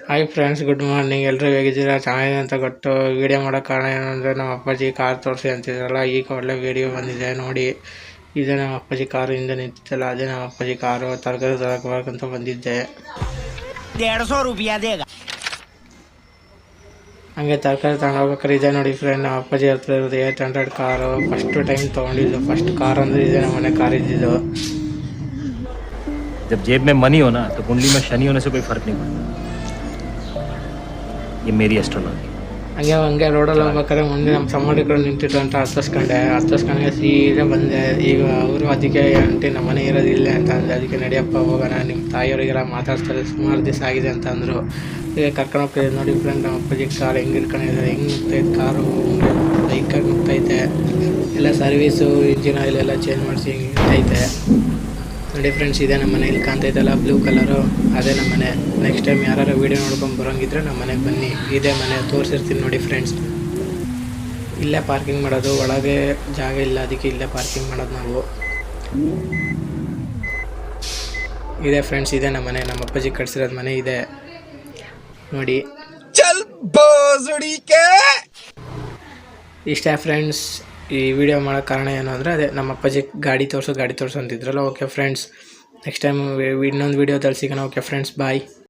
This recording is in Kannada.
Hi friends, good morning. ಎಲ್ಲರೂ ಹೇಗಿದ್ದೀರಾ? ಚೆನ್ನಾಗಿದೆ ಅಂತ ಗೊತ್ತು. ವೀಡಿಯೋ ಮಾಡೋ ಕಾರಣ ಏನಂದರೆ ನಮ್ಮ ಅಪ್ಪಾಜಿ ಕಾರ್ ತೋರಿಸಿ ಅಂತಿದ್ರಲ್ಲ, ಈಗ ಒಳ್ಳೆ ವೀಡಿಯೋ ಬಂದಿದೆ ನೋಡಿ. ಇದೇ ನಮ್ಮ ಅಪ್ಪಾಜಿ ಕಾರು ಹಿಂದೆ ನಿಂತಿತ್ತಲ್ಲ, ಅದೇ ನಮ್ಮ ಅಪ್ಪಾಜಿ ಕಾರು. ತರಕಾರಿ ತರಬೇಕಂತ ಬಂದಿದ್ದೆ. 150 ರೂಪಾಯಿ ಹಂಗೆ ತರಕಾರಿ ತಗೊಂಡೋಗ್ಬೇಕಾದ್ರೆ ಇದೆ ನೋಡಿ ಫ್ರೆಂಡ್, ನಮ್ಮ ಅಪ್ಪಾಜಿ ಹತ್ರ ಇರೋದು 800 ಕಾರು. ಫಸ್ಟ್ ಟೈಮ್ ತೊಗೊಂಡಿದ್ದು, ಫಸ್ಟ್ ಕಾರ್ ಅಂದರೆ ಇದೆ ನಮ್ಮ ಮನೆ ಕಾರ್ ಇದ್ದಿದ್ದು. जब जेब में मनी हो ना तो कुंडली में शनि होने से कोई फर्क नहीं पड़ता. ये मेरी एस्ट्रोलॉजी. ಹಂಗೆ ರೋಡಲ್ಲಿ ಹೋಗ್ಬೇಕಾದ್ರೆ ಮುಂದೆ ನಮ್ಮ ಸಂಬಂಧಿಕರು ನಿಂತಿತ್ತು ಅಂತ ಹತ್ತಿಸ್ಕೊಂಡೆ ಸೀದಾ ಬಂದೆ. ಈಗ ಅವರು ಅದಕ್ಕೆ ಆಂಟಿ ನಮ್ಮ ಮನೆ ಇರೋದು ಇಲ್ಲೇ ಅಂತ ಅಂದೆ. ಅದಕ್ಕೆ ನಡಿಯಪ್ಪ ಹೋಗೋಣ, ನಿಮ್ಮ ತಾಯಿಯವರಿಗೆಲ್ಲ ಮಾತಾಡ್ತಾರೆ, ಸುಮಾರು ದಿವಸ ಆಗಿದೆ ಅಂತ ಅಂದರು. ಈಗ ಕರ್ಕೊಂಡು ಹೋಗ್ತಿದ್ದೆ ನೋಡಿ ಫ್ರೆಂಡ್, ನಮ್ಮ ಅಪ್ಪಾಜಿ ಕಾರ್ ಹೆಂಗೆ ಇಟ್ಕೊಂಡಿದ್ದಾರೆ, ಹೆಂಗೆ ನುಗ್ತೈತೆ ಕಾರು, ಬೈಕಾಗಿ ನುಗ್ತೈತೆ. ಎಲ್ಲ ಸರ್ವೀಸು, ಇಂಜಿನ್ ಆಯಿಲ್ ಎಲ್ಲ ಚೇಂಜ್ ಮಾಡಿಸಿ ಹಿಂಗೆ ಇರ್ತೈತೆ ನೋಡಿ ಫ್ರೆಂಡ್ಸ್. ಇದೆ ನಮ್ಮ ಮನೆ, ಇಲ್ಲಿ ಕಾಣ್ತೈತಲ್ಲ ಬ್ಲೂ ಕಲರು, ಅದೇ ನಮ್ಮ ಮನೆ. ನೆಕ್ಸ್ಟ್ ಟೈಮ್ ಯಾರು ವೀಡಿಯೋ ನೋಡ್ಕೊಂಡು ಬರೋಂಗಿದ್ರೆ ನಮ್ಮ ಮನೆಗೆ ಬನ್ನಿ. ಇದೇ ಮನೆ ತೋರಿಸಿರ್ತೀನಿ ನೋಡಿ ಫ್ರೆಂಡ್ಸ್. ಇಲ್ಲೇ ಪಾರ್ಕಿಂಗ್ ಮಾಡೋದು, ಒಳಗೆ ಜಾಗ ಇಲ್ಲ, ಅದಕ್ಕೆ ಇಲ್ಲೇ ಪಾರ್ಕಿಂಗ್ ಮಾಡೋದು ನಾವು. ಇದೆ ಫ್ರೆಂಡ್ಸ್, ಇದೆ ನಮ್ಮ ಮನೆ, ನಮ್ಮ ಅಪ್ಪಾಜಿ ಕಟ್ಸಿರೋದು ಮನೆ ಇದೆ ನೋಡಿ. ಇಷ್ಟೇ ಫ್ರೆಂಡ್ಸ್. ಈ ವಿಡಿಯೋ ಮಾಡೋ ಕಾರಣ ಏನು ಅಂದರೆ ಅದೇ ನಮ್ಮ ಅಪ್ಪಾಜಿ ಗಾಡಿ ತೋರಿಸು ಅಂತಿದ್ರಲ್ಲ. ಓಕೆ ಫ್ರೆಂಡ್ಸ್, ನೆಕ್ಸ್ಟ್ ಟೈಮ್ ಇನ್ನೊಂದು ವೀಡಿಯೋದಲ್ಲಿ ಸಿಗೋಣ. ಓಕೆ ಫ್ರೆಂಡ್ಸ್, ಬಾಯ್.